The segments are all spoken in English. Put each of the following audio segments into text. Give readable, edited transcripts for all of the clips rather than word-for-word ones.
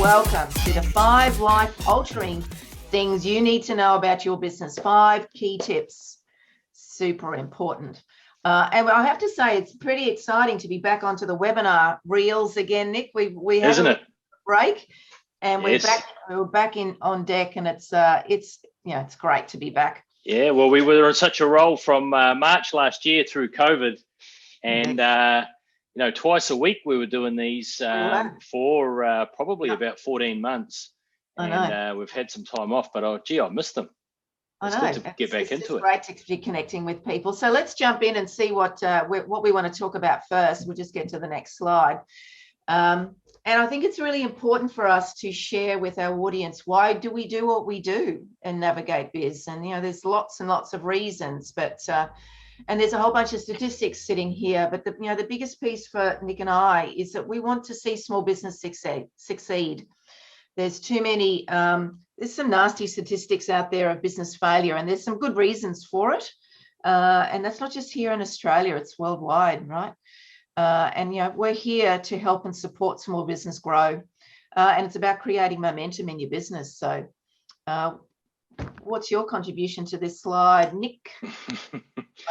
welcome to the 5 life-altering things you need to know about your business. 5 key tips, super important. And I have to say, it's pretty exciting to be back onto the webinar reels again, Nick. We had a break, and we're back in on deck, and it's great to be back. Yeah, well, we were on such a roll from March last year through COVID, and twice a week we were doing these for probably about 14 months. And we've had some time off, but I missed them. It's good to get back into it. It's great to be connecting with people. So let's jump in and see what we want to talk about first. We'll just get to the next slide. And I think it's really important for us to share with our audience, why do we do what we do in Navigate Biz? And, there's lots and lots of reasons, but and there's a whole bunch of statistics sitting here. But the biggest piece for Nick and I is that we want to see small business succeed. There's too many, there's some nasty statistics out there of business failure, and there's some good reasons for it. And that's not just here in Australia, it's worldwide, right? And we're here to help and support small business grow. And it's about creating momentum in your business. So what's your contribution to this slide, Nick?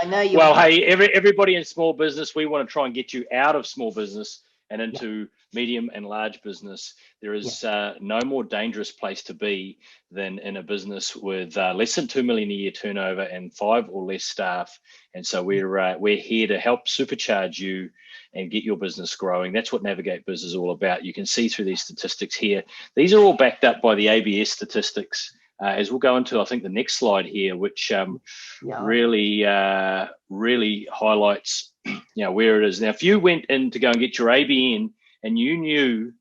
I know you. Well, hey, everybody in small business, we want to try and get you out of small business and into medium and large business. There is no more dangerous place to be than in a business with less than 2 million a year turnover and 5 or less staff. And so we're here to help supercharge you and get your business growing. That's what Navigate Biz is all about. You can see through these statistics here. These are all backed up by the ABS statistics. As we'll go into, I think, the next slide here, which really highlights where it is. Now, if you went in to go and get your ABN and you knew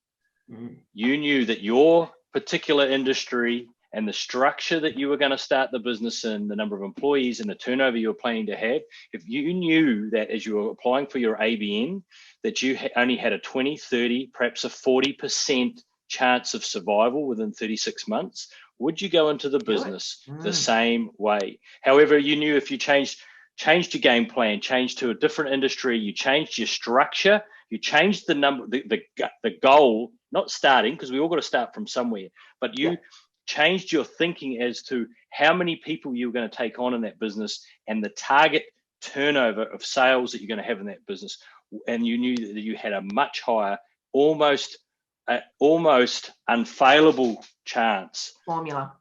that your particular industry and the structure that you were going to start the business in, the number of employees and the turnover you were planning to have, if you knew that as you were applying for your ABN, that you only had a 20, 30, perhaps a 40% chance of survival within 36 months, would you go into the business the same way? However, you knew if you changed your game plan, changed to a different industry, you changed your structure, you changed the number, the goal, not starting, because we all got to start from somewhere, but you changed your thinking as to how many people you were going to take on in that business and the target turnover of sales that you're going to have in that business. And you knew that you had a much higher, almost unfailable chance. Formula.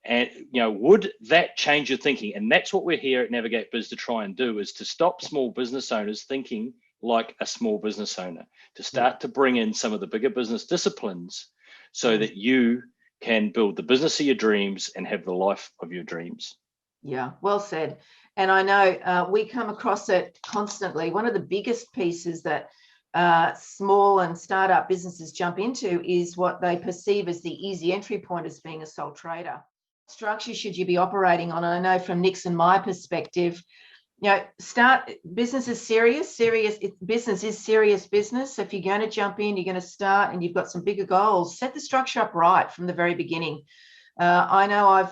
And, would that change your thinking? And that's what we're here at Navigate Biz to try and do, is to stop small business owners thinking like a small business owner, to start to bring in some of the bigger business disciplines so that you can build the business of your dreams and have the life of your dreams. Yeah, well said. And I know we come across it constantly. One of the biggest pieces that small and startup businesses jump into is what they perceive as the easy entry point as being a sole trader. Structure should you be operating on? And I know from Nick's and my perspective, business is serious. Business is serious business. So if you're going to jump in, you're going to start and you've got some bigger goals, set the structure up right from the very beginning. I know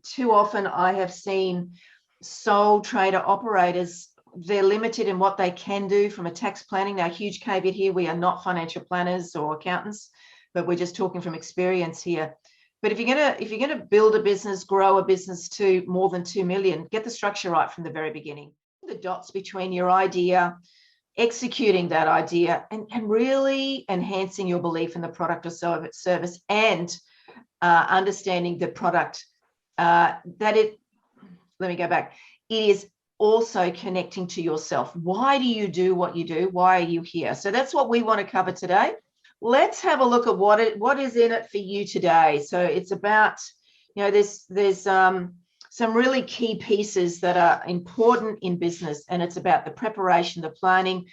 too often I have seen sole trader operators, they're limited in what they can do from a tax planning. Now, huge caveat here, we are not financial planners or accountants, but we're just talking from experience here. But if you're gonna build a business, grow a business to more than 2 million, get the structure right from the very beginning. The dots between your idea, executing that idea, and really enhancing your belief in the product or service, and understanding the product. Let me go back. It is also connecting to yourself. Why do you do what you do? Why are you here? So that's what we want to cover today. Let's have a look at what is in it for you today. So it's about, there's some really key pieces that are important in business, and it's about the preparation, the planning,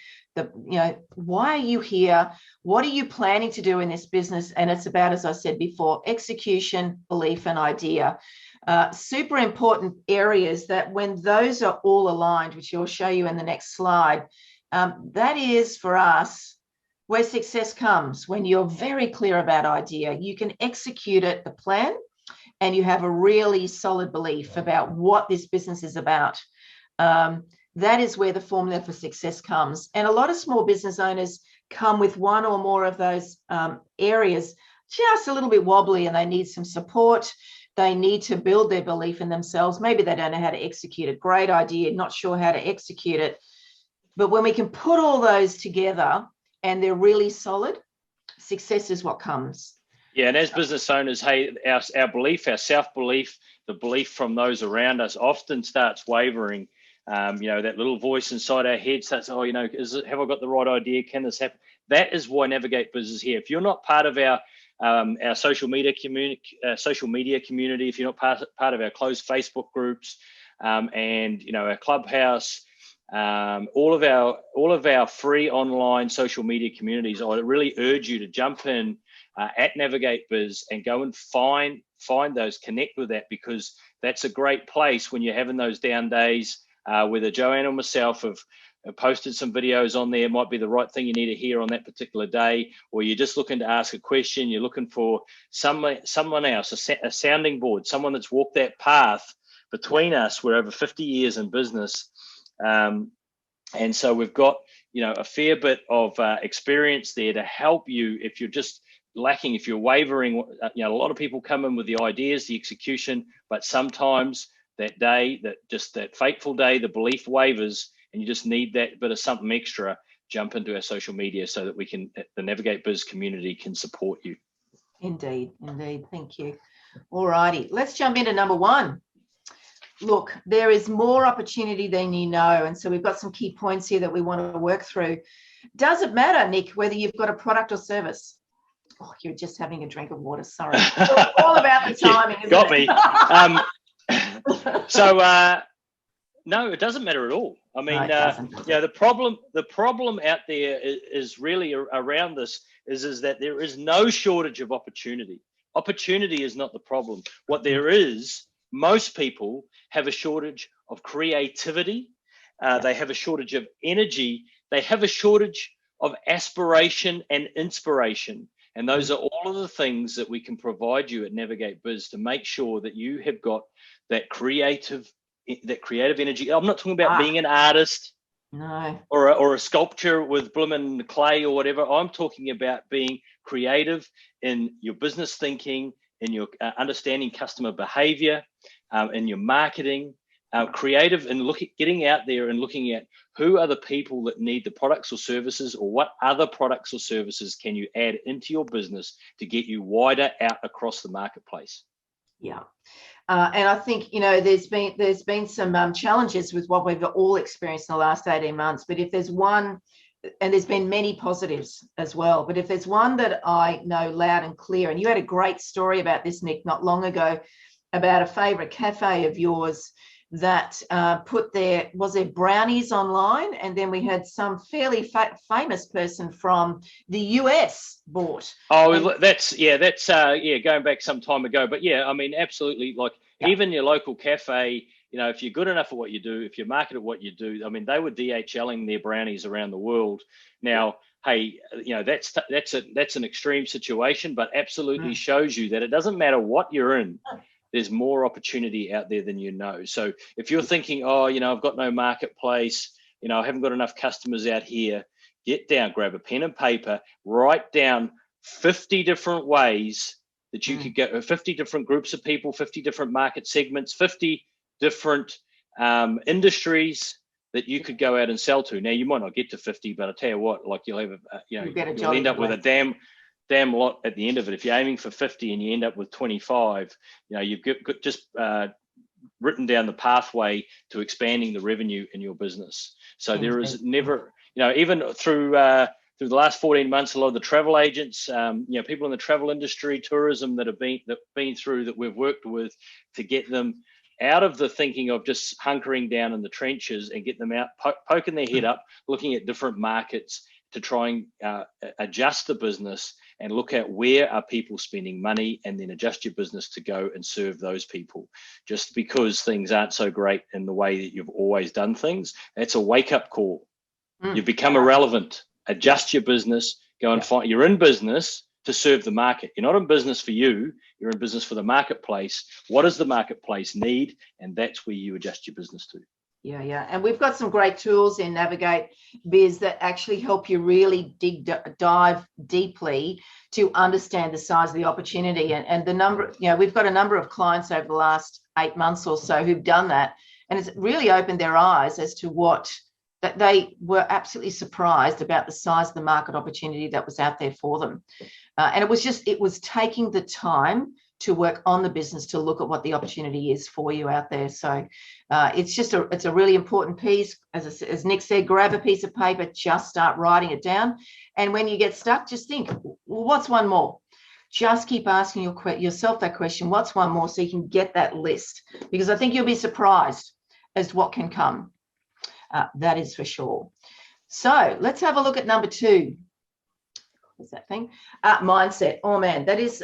why are you here? What are you planning to do in this business? And it's about, as I said before, execution, belief, and idea. Super important areas that when those are all aligned, which I'll show you in the next slide, that is for us where success comes. When you're very clear about idea, you can execute it, the plan, and you have a really solid belief about what this business is about. That is where the formula for success comes. And a lot of small business owners come with one or more of those areas, just a little bit wobbly and they need some support. They need to build their belief in themselves. Maybe they don't know how to execute it. Great idea, not sure how to execute it. But when we can put all those together and they're really solid, success is what comes. Yeah, and as business owners, hey, our belief, our self-belief, the belief from those around us often starts wavering. That little voice inside our head starts, have I got the right idea? Can this happen? That is why Navigate Biz is here. If you're not part of our social media community, if you're not part of our closed Facebook groups, and our Clubhouse, all of our free online social media communities, I really urge you to jump in at Navigate Biz and go and find those, connect with that, because that's a great place when you're having those down days. Whether Joanne or myself have posted some videos on there, might be the right thing you need to hear on that particular day, or you're just looking to ask a question, you're looking for someone else, a sounding board, someone that's walked that path between us. We're over 50 years in business, and so we've got a fair bit of experience there to help you if you're just lacking, if you're wavering. A lot of people come in with the ideas, the execution, but sometimes that day, that fateful day, the belief wavers, and you just need that bit of something extra. Jump into our social media so that the Navigate Biz community can support you. Indeed. Thank you. All righty, let's jump into number one. Look, there is more opportunity than you know, and so we've got some key points here that we want to work through. Does it matter, Nick, whether you've got a product or service? Oh, you're just having a drink of water. Sorry. All about the timing. Isn't Got it? me. So no, it doesn't matter at all. I mean, no, the problem out there is really around this is that there is no shortage of opportunity. Opportunity is not the problem. What there is, most people have a shortage of creativity. They have a shortage of energy. They have a shortage of aspiration and inspiration. And those are all of the things that we can provide you at Navigate Biz to make sure that you have got that creative energy. I'm not talking about being an artist, no, or a sculpture with blooming clay or whatever. I'm talking about being creative in your business thinking, in your understanding customer behavior, in your marketing, creative and getting out there and looking at who are the people that need the products or services, or what other products or services can you add into your business to get you wider out across the marketplace. Yeah. And I think, there's been some challenges with what we've all experienced in the last 18 months. But if there's one, and there's been many positives as well, but if there's one that I know loud and clear, and you had a great story about this, Nick, not long ago, about a favorite cafe of yours that put their brownies online, and then we had some fairly famous person from the US bought. Oh, that's going back some time ago. But yeah, I mean, absolutely. Like even your local cafe, if you're good enough at what you do, if you market at what you do, I mean, they were DHLing their brownies around the world. Now, hey, that's an extreme situation, but absolutely shows you that it doesn't matter what you're in. There's more opportunity out there than you know. So if you're thinking, I've got no marketplace, I haven't got enough customers out here, get down, grab a pen and paper, write down 50 different ways that you could get, 50 different groups of people, 50 different market segments, 50 different industries that you could go out and sell to. Now, you might not get to 50, but I tell you what, like you'll have, you'll end up with a damn lot at the end of it. If you're aiming for 50 and you end up with 25, you've got just written down the pathway to expanding the revenue in your business. So there is never, even through the last 14 months, a lot of the travel agents, people in the travel industry, tourism that have been through, that we've worked with to get them out of the thinking of just hunkering down in the trenches and get them out, poking their head up, looking at different markets to try and adjust the business and look at where are people spending money, and then adjust your business to go and serve those people. Just because things aren't so great in the way that you've always done things, that's a wake-up call. You've become irrelevant. Adjust your business, go and find, you're in business to serve the market. You're not in business for you, you're in business for the marketplace. What does the marketplace need? And that's where you adjust your business to. Yeah. And we've got some great tools in Navigate Biz that actually help you really dive deeply to understand the size of the opportunity. And the number, we've got a number of clients over the last 8 months or so who've done that. And it's really opened their eyes as to that they were absolutely surprised about the size of the market opportunity that was out there for them. And it was taking the time to work on the business to look at what the opportunity is for you out there. So it's a really important piece. As Nick said, grab a piece of paper, just start writing it down. And when you get stuck, just think, well, what's one more? Just keep asking yourself that question, what's one more, so you can get that list, because I think you'll be surprised as to what can come. That is for sure. So let's have a look at number 2. What's that thing? Mindset. Oh man, this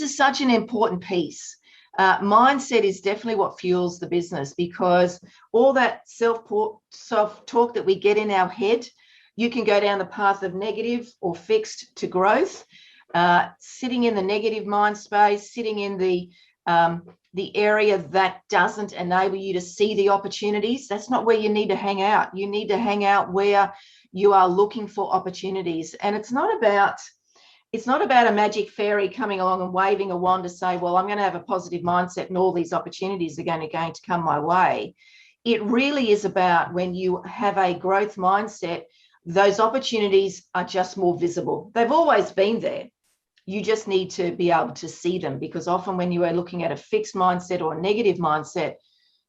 is such an important piece. Mindset is definitely what fuels the business, because all that self-talk that we get in our head, you can go down the path of negative or fixed to growth. Sitting in the negative mind space, sitting in the area that doesn't enable you to see the opportunities, that's not where you need to hang out. You need to hang out where you are looking for opportunities. And it's not about a magic fairy coming along and waving a wand to say, well, I'm going to have a positive mindset and all these opportunities are going to come my way. It really is about, when you have a growth mindset, those opportunities are just more visible. They've always been there. You just need to be able to see them, because often when you are looking at a fixed mindset or a negative mindset,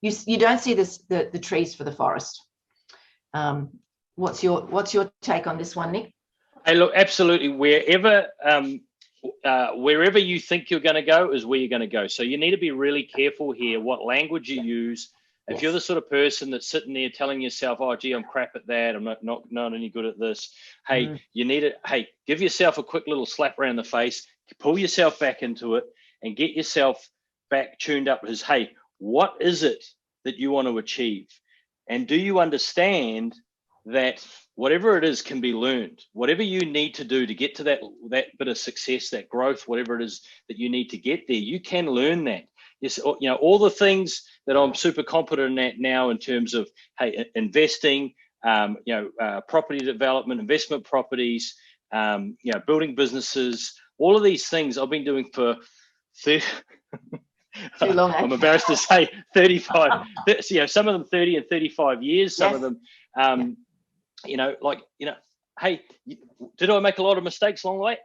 you don't see the trees for the forest. What's your take on this one, Nick? Hey, look, absolutely. Wherever you think you're going to go is where you're going to go. So you need to be really careful here what language you use. If you're the sort of person that's sitting there telling yourself, oh, gee, I'm crap at that, I'm not any good at this. Hey, you need to, give yourself a quick little slap around the face, pull yourself back into it and get yourself back tuned up as, hey, what is it that you want to achieve? And do you understand that whatever it is can be learned? Whatever you need to do to get to that bit of success, that growth, whatever it is that you need to get there, you can learn that. Yes, all the things that I'm super competent at now in terms of, hey, investing, property development, investment properties, building businesses, all of these things I've been doing for 30, too long. I'm embarrassed to say 35. Some of them 30 and 35 years. Some of them, hey, did I make a lot of mistakes along the way?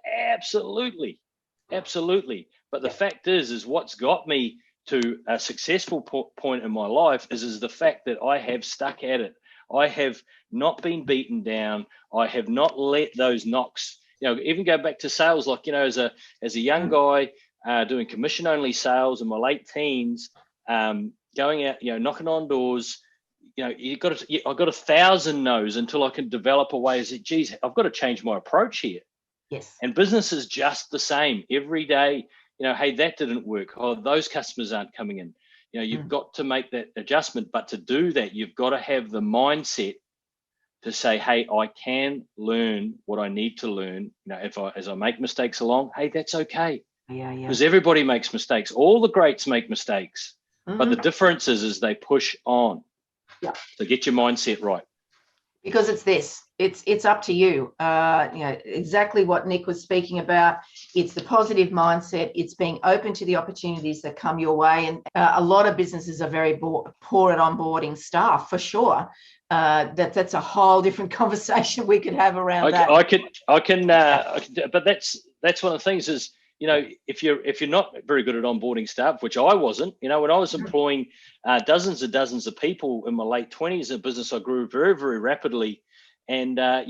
Absolutely. But the fact is what's got me to a successful point in my life is the fact that I have stuck at it. I have not been beaten down. I have not let those knocks, even go back to sales, as a young guy doing commission only sales in my late teens, going out, knocking on doors. I got 1,000 no's until I can develop a way. Geez, I've got to change my approach here. Yes. And business is just the same every day. Hey, that didn't work. Oh, those customers aren't coming in. You've got to make that adjustment. But to do that, you've got to have the mindset to say, hey, I can learn what I need to learn. As I make mistakes along, hey, that's okay. Yeah. Because everybody makes mistakes. All the greats make mistakes. But the difference is they push on. Yeah. So get your mindset right. Because it's up to you. Exactly what Nick was speaking about. It's the positive mindset. It's being open to the opportunities that come your way. And a lot of businesses are very poor at onboarding staff, for sure. That's a whole different conversation we could have around that. I can, but that's one of the things is, if you're not very good at onboarding staff, which I wasn't, when I was employing dozens of people in my late 20s in business, I grew very, very rapidly. And, I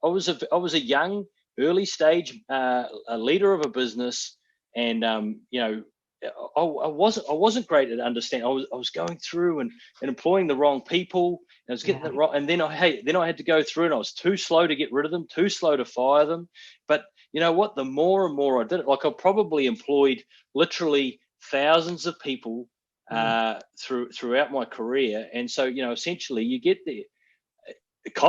was a young, early stage a leader of a business. And, I wasn't great at understanding. I was going through and employing the wrong people. And I was getting it wrong. And then I had to go through, and I was too slow to get rid of them, too slow to fire them. But you know what? The more and more I did it, I probably employed literally thousands of people throughout my career. And so, essentially you get there.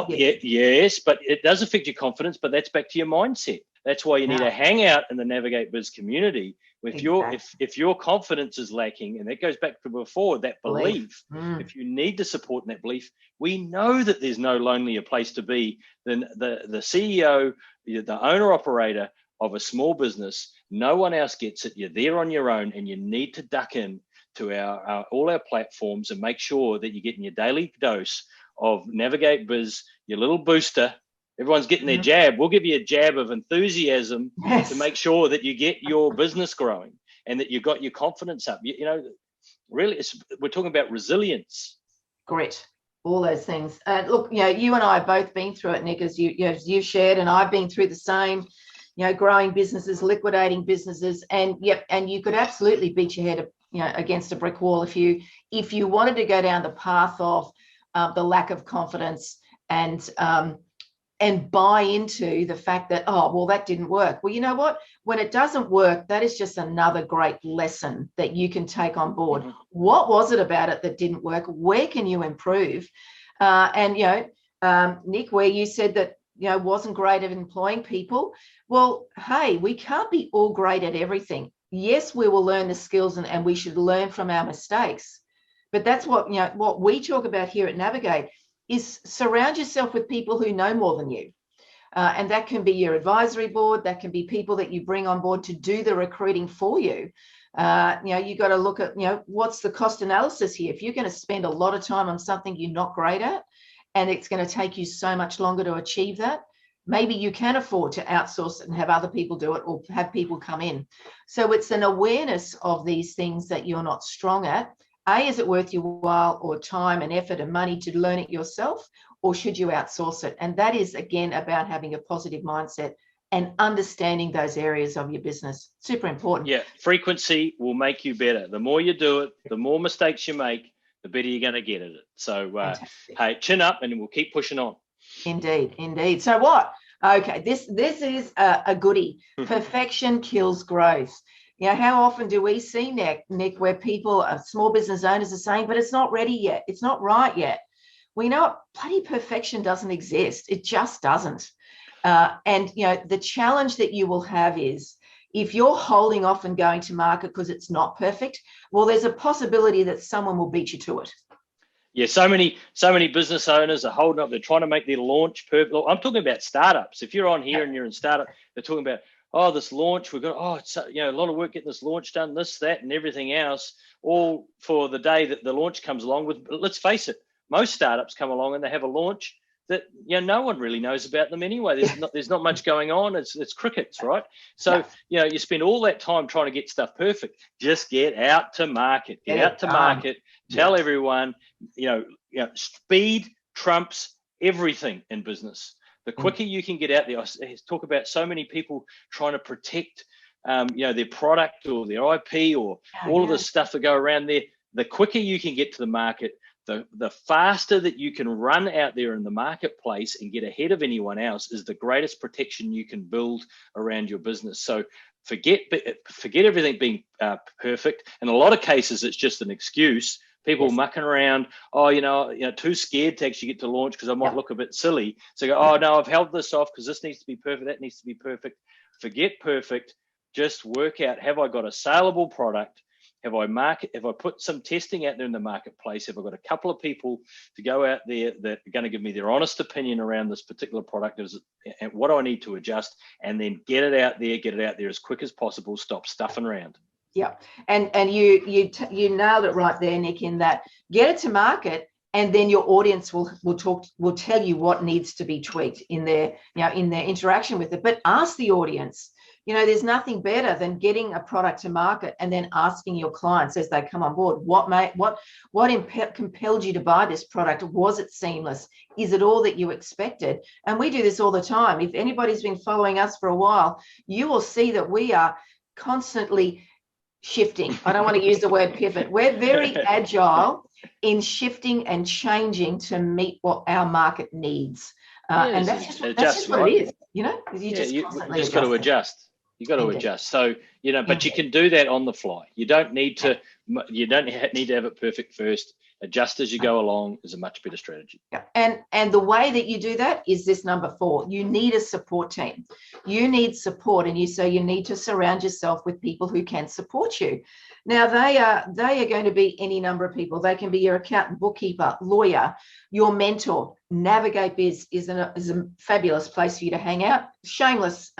Yes, but it does affect your confidence, but that's back to your mindset. That's why you need to hang out in the Navigate Biz community, If your confidence is lacking, and that goes back to before, that belief, if you need the support in that belief, we know that there's no lonelier place to be than the CEO, the owner operator of a small business. No one else gets it. You're there on your own, and you need to duck in to all our platforms and make sure that you're getting your daily dose of Navigate Biz, your little booster. Everyone's getting their jab. We'll give you a jab of enthusiasm to make sure that you get your business growing and that you've got your confidence up. Really, we're talking about resilience. Grit, all those things. Look, you and I have both been through it, Nick, as you've shared, and I've been through the same. Growing businesses, liquidating businesses, and you could absolutely beat your head, against a brick wall if you wanted to go down the path of the lack of confidence and buy into the fact that, that didn't work. Well, you know what? When it doesn't work, that is just another great lesson that you can take on board. What was it about it that didn't work? Where can you improve? Nick, where you said that, wasn't great at employing people. Well, hey, we can't be all great at everything. Yes, we will learn the skills and we should learn from our mistakes. But that's what we talk about here at Navigate is surround yourself with people who know more than you. And that can be your advisory board. That can be people that you bring on board to do the recruiting for you. You got to look at, what's the cost analysis here? If you're going to spend a lot of time on something you're not great at, and it's going to take you so much longer to achieve that, maybe you can afford to outsource it and have other people do it or have people come in. So it's an awareness of these things that you're not strong at. Is it worth your while or time and effort and money to learn it yourself, or should you outsource it? And that is, again, about having a positive mindset and understanding those areas of your business. Super important. Yeah, frequency will make you better. The more you do it, the more mistakes you make, the better you're going to get at it. So, hey, chin up and we'll keep pushing on. Indeed. So what? Okay, this is a goodie. Perfection kills growth. How often do we see, Nick, where people, small business owners are saying, but it's not ready yet. It's not right yet. We know bloody perfection doesn't exist. It just doesn't. The challenge that you will have is if you're holding off and going to market because it's not perfect, well, there's a possibility that someone will beat you to it. Yeah, so many business owners are holding up. They're trying to make their launch perfect. I'm talking about startups. If you're on here and you're in startup, they're talking about, this launch, we've got, it's a lot of work getting this launch done, this, that, and everything else, all for the day that the launch comes along with. Let's face it, most startups come along and they have a launch that no one really knows about them anyway. There's not much going on. It's crickets, right? So you spend all that time trying to get stuff perfect. Just get out to market. Get out to market. Tell everyone. Speed trumps everything in business. The quicker you can get out there, I talk about so many people trying to protect, their product or their IP or all of the stuff that go around there. The quicker you can get to the market, the faster that you can run out there in the marketplace and get ahead of anyone else is the greatest protection you can build around your business. So forget everything being perfect. In a lot of cases, it's just an excuse. People mucking around, too scared to actually get to launch because I might look a bit silly. So go, no, I've held this off because this needs to be perfect, that needs to be perfect. Forget perfect. Just work out, have I got a saleable product? Have I put some testing out there in the marketplace? Have I got a couple of people to go out there that are going to give me their honest opinion around this particular product? And what do I need to adjust? And then get it out there as quick as possible. Stop stuffing around. Yeah, and you nailed it right there, Nick, in that get it to market, and then your audience will tell you what needs to be tweaked in their interaction with it. But ask the audience. There's nothing better than getting a product to market and then asking your clients as they come on board, what compelled you to buy this product? Was it seamless? Is it all that you expected? And we do this all the time. If anybody's been following us for a while, you will see that we are constantly shifting. I don't want to use the word pivot. We're very agile in shifting and changing to meet what our market needs. And that's just what it is. You just got to adjust. You got to adjust. So, but you can do that on the fly. You don't need to You don't need to have it perfect first. Adjust as you go along is a much better strategy. Yeah. And the way that you do that is this number 4. You need a support team. You need support, and so you need to surround yourself with people who can support you. Now, they are going to be any number of people. They can be your accountant, bookkeeper, lawyer, your mentor. Navigate Biz is a fabulous place for you to hang out. Shameless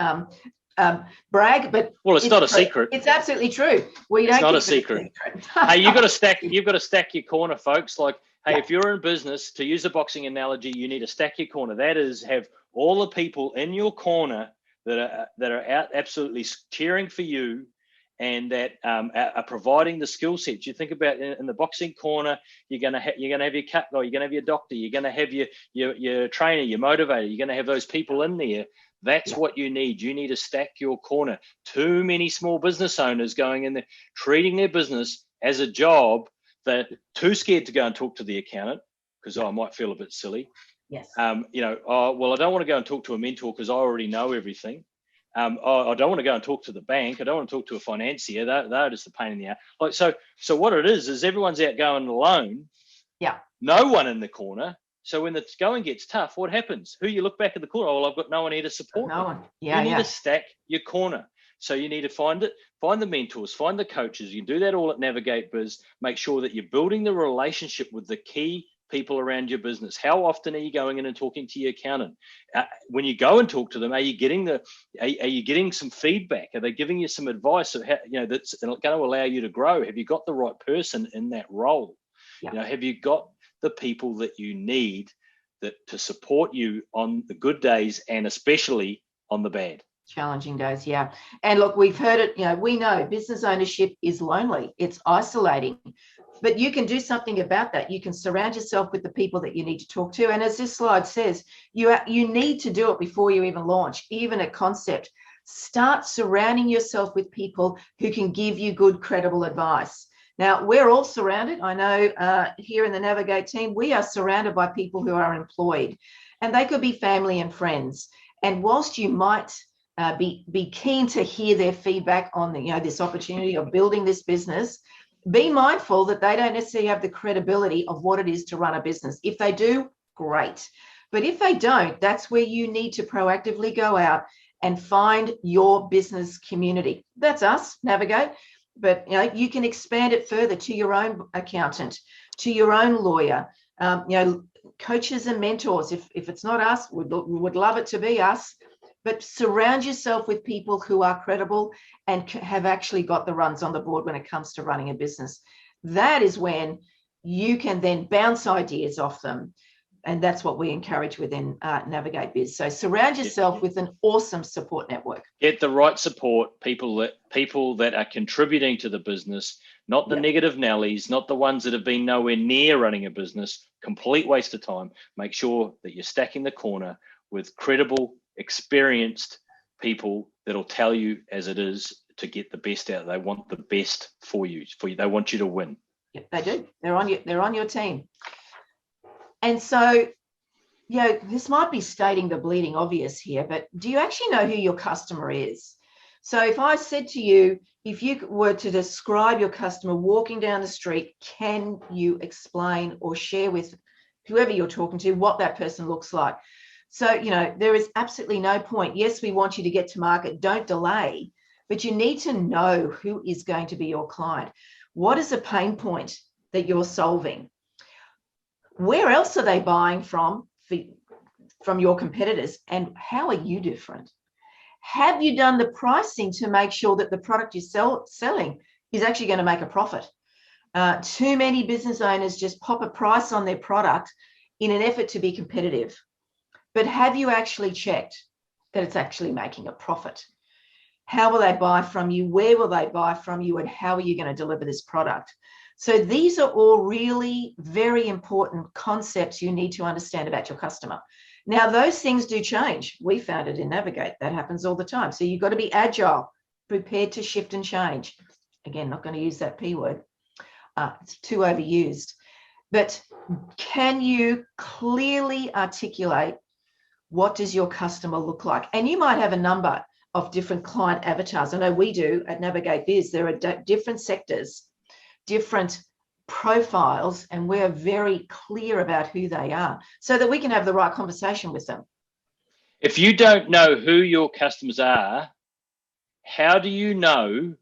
brag, but well, it's not a secret. It's absolutely true. It's not a secret. Hey, you've got to stack your corner, folks. Like, hey, if you're in business, to use a boxing analogy, you need to stack your corner. That is, have all the people in your corner that are out absolutely cheering for you, and that are providing the skill sets. You think about in the boxing corner, you're gonna have your cut guy, you're gonna have your doctor, you're gonna have your trainer, your motivator. You're gonna have those people in there. That's what you need. You need to stack your corner. Too many small business owners going in there, treating their business as a job. They're too scared to go and talk to the accountant because I might feel a bit silly. Yes. I don't want to go and talk to a mentor because I already know everything. I don't want to go and talk to the bank. I don't want to talk to a financier. They're just a pain in the ass. Like, so what it is everyone's out going alone. Yeah. No one in the corner. So when the going gets tough, what happens? Who you look back at the corner? Oh, well, I've got no one here to support me. No one. Yeah. You need to stack your corner. So you need to find the mentors, find the coaches. You do that all at Navigate Biz. Make sure that you're building the relationship with the key people around your business. How often are you going in and talking to your accountant? When you go and talk to them, are you getting some feedback? Are they giving you some advice of how, that's going to allow you to grow? Have you got the right person in that role? Yeah. Have you got the people that you need to support you on the good days and especially on the bad? Challenging days, yeah. And look, we've heard it, we know business ownership is lonely, it's isolating, but you can do something about that. You can surround yourself with the people that you need to talk to. And as this slide says, you need to do it before you even launch, even at concept. Start surrounding yourself with people who can give you good, credible advice. Now, we're all surrounded. I know here in the Navigate team, we are surrounded by people who are employed, and they could be family and friends. And whilst you might be keen to hear their feedback on this opportunity of building this business, be mindful that they don't necessarily have the credibility of what it is to run a business. If they do, great. But if they don't, that's where you need to proactively go out and find your business community. That's us, Navigate. But you can expand it further to your own accountant, to your own lawyer, coaches and mentors. If it's not us, we would love it to be us. But surround yourself with people who are credible and have actually got the runs on the board when it comes to running a business. That is when you can then bounce ideas off them. And that's what we encourage within Navigate Biz. So surround yourself with an awesome support network. Get the right support, people that are contributing to the business, not the negative Nellies, not the ones that have been nowhere near running a business. Complete waste of time. Make sure that you're stacking the corner with credible, experienced people that'll tell you as it is to get the best out. They want the best for you. They want you to win. Yep, they do. They're on your team. And so, this might be stating the bleeding obvious here, but do you actually know who your customer is? So if I said to you, if you were to describe your customer walking down the street, can you explain or share with whoever you're talking to what that person looks like? So, there is absolutely no point. Yes, we want you to get to market. Don't delay, but you need to know who is going to be your client. What is a pain point that you're solving? Where else are they buying from your competitors, and how are you different? Have you done the pricing to make sure that the product you're selling is actually going to make a profit? Too many business owners just pop a price on their product in an effort to be competitive. But have you actually checked that it's actually making a profit? How will they buy from you? Where will they buy from you? And how are you going to deliver this product? So these are all really very important concepts you need to understand about your customer. Now, those things do change. We found it in Navigate. That happens all the time. So you've got to be agile, prepared to shift and change. Again, not going to use that P word. It's too overused. But can you clearly articulate what does your customer look like? And you might have a number of different client avatars. I know we do at Navigate Biz. There are different sectors. different profiles, and we're very clear about who they are so that we can have the right conversation with them. If you don't know who your customers are, how do you know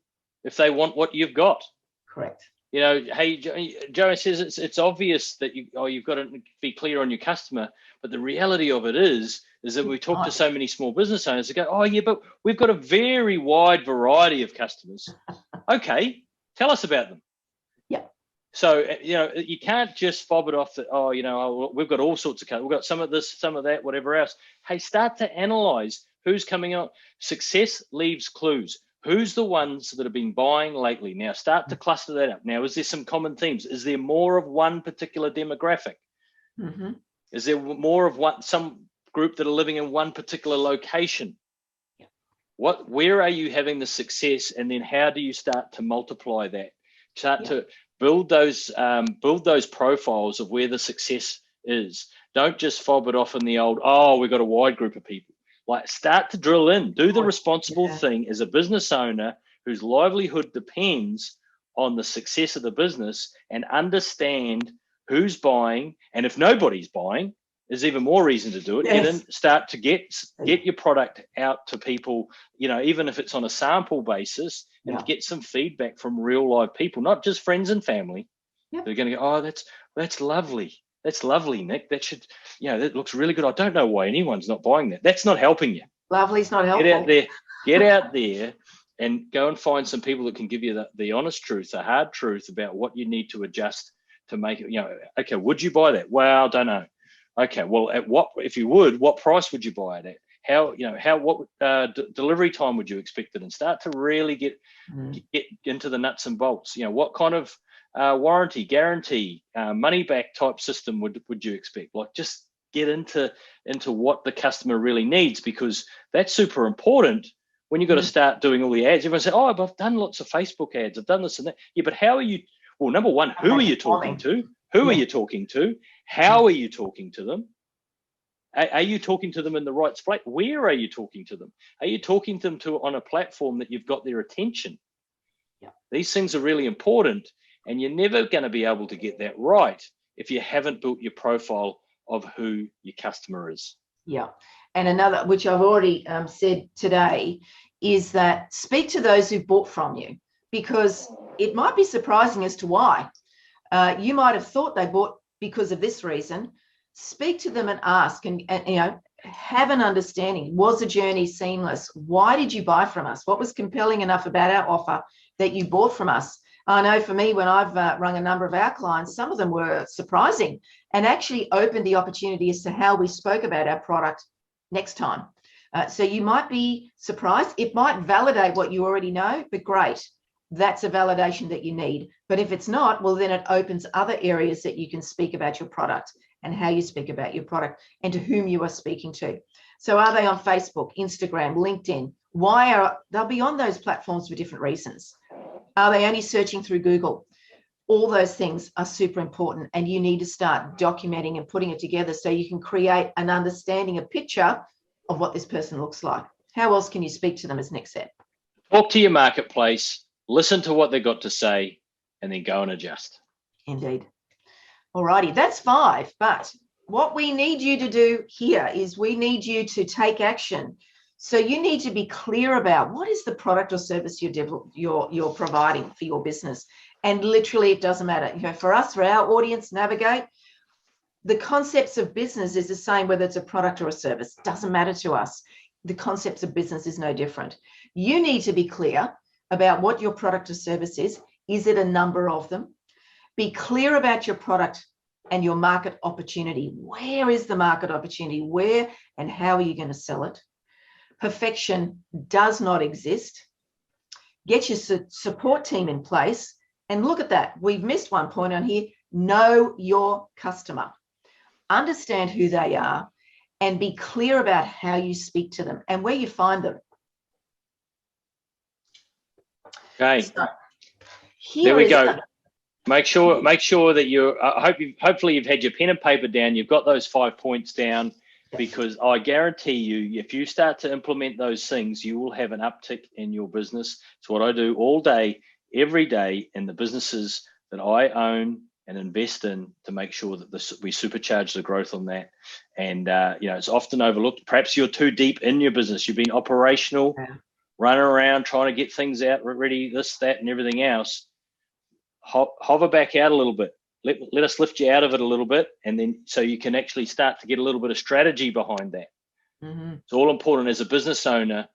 if they want what you've got? Correct. You know, hey, Joe says it's obvious that you've got to be clear on your customer, but the reality of it is that we talk to so many small business owners that go, oh yeah, but we've got a very wide variety of customers. Okay, tell us about them. Yeah. So, you know, you can't just fob it off that, oh, you know, we've got all sorts of customers. We've got some of this, some of that, whatever else. Hey, start to analyze who's coming out. Success leaves clues. Who's the ones that have been buying lately? Now start to cluster that up. Now, is there some common themes? Is there more of one particular demographic? Mm-hmm. Is there more of some group that are living in one particular location? Yeah. Where are you having the success? And then how do you start to multiply that? Start to build those profiles of where the success is. Don't just fob it off in the old, oh, we've got a wide group of people. Like, start to drill in, do the responsible thing as a business owner whose livelihood depends on the success of the business, and understand who's buying. And if nobody's buying, there's even more reason to do it. Yes. Start to get your product out to people, you know, even if it's on a sample basis, and get some feedback from real live people, not just friends and family. They're going to go, oh, that's lovely. That's lovely, Nick. That should, you know, that looks really good. I don't know why anyone's not buying that. That's not helping you. Lovely's not helpful. Get out there and go and find some people that can give you the honest truth, the hard truth about what you need to adjust to make it, you know, okay, would you buy that? Well, I don't know. Okay, well, if you would, what price would you buy it at? What delivery time would you expect it? And start to really get into the nuts and bolts. You know, what kind of warranty, guarantee, money back type system would you expect? Like, just get into what the customer really needs, because that's super important when you've got to start doing all the ads. Everyone say, oh, I've done lots of Facebook ads, I've done this and that. Yeah, but how are you? Well, number one, who are you talking to? Who are you talking to? How are you talking to them? Are you talking to them in the right spot? Where are you talking to them? Are you talking to them on a platform that you've got their attention? Yeah. These things are really important, and you're never going to be able to get that right if you haven't built your profile of who your customer is. Yeah. And another, which I've already said today, is that speak to those who've bought from you, because it might be surprising as to why. You might have thought they bought because of this reason. Speak to them and ask, and you know, have an understanding. Was the journey seamless? Why did you buy from us? What was compelling enough about our offer that you bought from us? I know for me, when I've rung a number of our clients, some of them were surprising and actually opened the opportunity as to how we spoke about our product next time. So you might be surprised. It might validate what you already know, but great. That's a validation that you need. But if it's not, well, then it opens other areas that you can speak about your product and how you speak about your product and to whom you are speaking to. So are they on Facebook, Instagram, LinkedIn? They'll be on those platforms for different reasons. Are they only searching through Google? All those things are super important, and you need to start documenting and putting it together so you can create an understanding, a picture of what this person looks like. How else can you speak to them, as Nick said? Talk to your marketplace, listen to what they've got to say, and then go and adjust. Indeed. All righty, that's 5. But what we need you to do here is we need you to take action. So you need to be clear about what is the product or service you're providing for your business. And literally, it doesn't matter. You know, for us, for our audience, Navigate, the concepts of business is the same whether it's a product or a service. It doesn't matter to us. The concepts of business is no different. You need to be clear about what your product or service is. Is it a number of them? Be clear about your product and your market opportunity. Where is the market opportunity? Where and how are you going to sell it? Perfection does not exist. Get your support team in place. And look at that. We've missed one point on here. Know your customer. Understand who they are and be clear about how you speak to them and where you find them. Okay. So, there we go. Make sure that hopefully you've had your pen and paper down. You've got those 5 points down, because I guarantee you, if you start to implement those things, you will have an uptick in your business. It's what I do all day, every day in the businesses that I own and invest in to make sure that we supercharge the growth on that. And, it's often overlooked. Perhaps you're too deep in your business. You've been operational, running around, trying to get things out ready, this, that, and everything else. Hover back out a little bit. Let us lift you out of it a little bit. And then so you can actually start to get a little bit of strategy behind that. Mm-hmm. It's all important as a business owner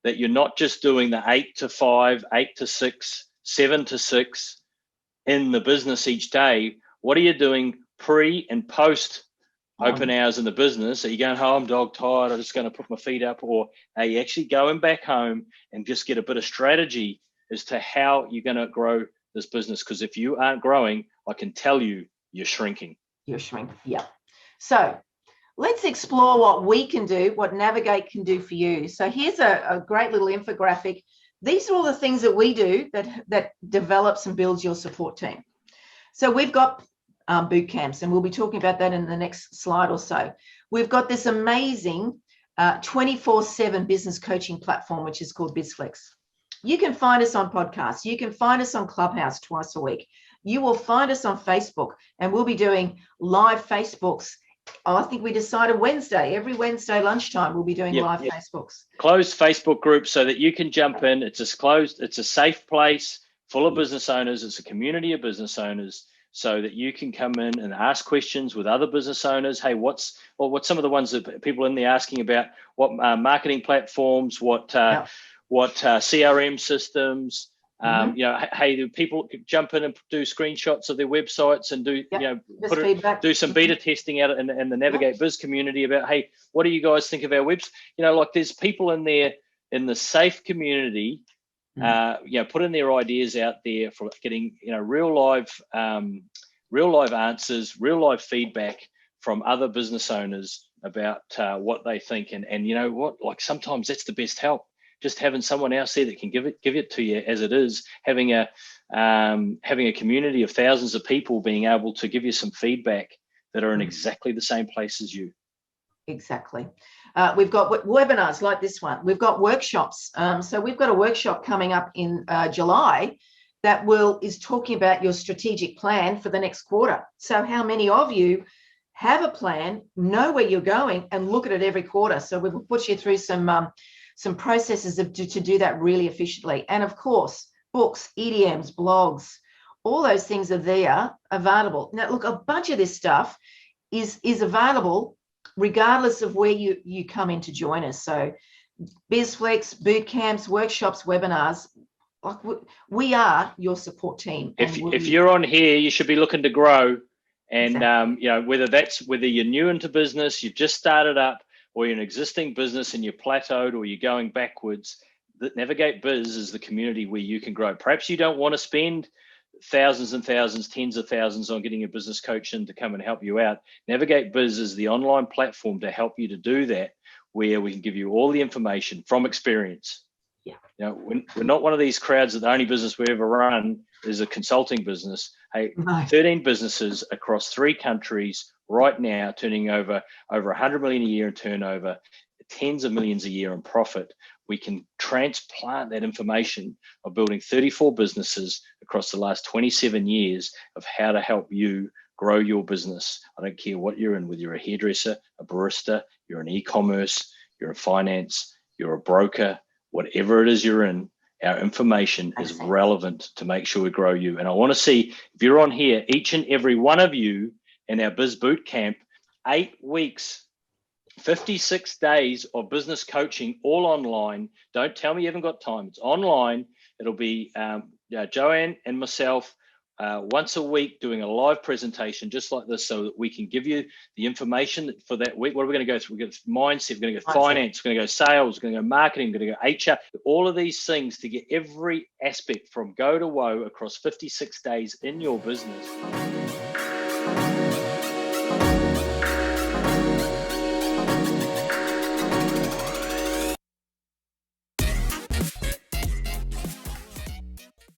that you're not just doing the 8 to 5, 8 to 6, 7 to 6 in the business each day. What are you doing pre and post open hours in the business? Are you going home, dog tired, I'm just going to put my feet up? Or are you actually going back home and just get a bit of strategy as to how you're going to grow this business? Because if you aren't growing, I can tell you, you're shrinking. You're shrinking, yeah. So let's explore what we can do, what Navigate can do for you. So here's a great little infographic. These are all the things that we do that develops and builds your support team. So we've got boot camps, and we'll be talking about that in the next slide or so. We've got this amazing 24/7 business coaching platform, which is called BizFlex. You can find us on podcasts. You can find us on Clubhouse twice a week. You will find us on Facebook, and we'll be doing live Facebooks. I think we decided Wednesday, every Wednesday lunchtime, we'll be doing live Facebooks. Closed Facebook group so that you can jump in. It's a safe place full of business owners. It's a community of business owners so that you can come in and ask questions with other business owners. Hey, what's some of the ones that people in there asking about? What marketing platforms, what CRM systems, hey, do people jump in and do screenshots of their websites and do some beta testing out in the Navigate Biz community about, hey, what do you guys think of our webs? There's people in there in the safe community, putting their ideas out there for getting, real live answers, real live feedback from other business owners about what they think. And you know what, sometimes that's the best help. Just having someone else there that can give it to you as it is, having a community of thousands of people being able to give you some feedback that are in exactly the same place as you. Exactly. We've got webinars like this one. We've got workshops. So we've got a workshop coming up in July that is talking about your strategic plan for the next quarter. So how many of you have a plan, know where you're going, and look at it every quarter? So we'll put you through some processes to do that really efficiently. And of course, books, EDMs, blogs, all those things are there available. Now, look, a bunch of this stuff is available regardless of where you come in to join us. So BizFlex, boot camps, workshops, webinars, we are your support team. If you're on here, you should be looking to grow. And, exactly. Whether you're new into business, you've just started up, or you're an existing business and you're plateaued or you're going backwards, Navigate Biz is the community where you can grow. Perhaps you don't want to spend thousands and thousands, tens of thousands on getting a business coach in to come and help you out. Navigate Biz is the online platform to help you to do that, where we can give you all the information from experience. Yeah. We're not one of these crowds that the only business we ever run is a consulting business. Hey, no. 13 businesses across 3 countries right now, turning over 100 million a year in turnover, tens of millions a year in profit. We can transplant that information of building 34 businesses across the last 27 years of how to help you grow your business. I don't care what you're in, whether you're a hairdresser, a barista, you're in e-commerce, you're in finance, you're a broker, whatever it is you're in, our information is relevant to make sure we grow you. And I want to see, if you're on here, each and every one of you in our Biz Boot Camp, 8 weeks, 56 days of business coaching, all online. Don't tell me you haven't got time. It's online. It'll be Joanne and myself once a week doing a live presentation just like this, so that we can give you the information for that week. What are we going to go through? We're going to go mindset, we're going to go finance, we're going to go sales, we're going to go marketing, we're going to go HR, all of these things to get every aspect from go to woe across 56 days in your business.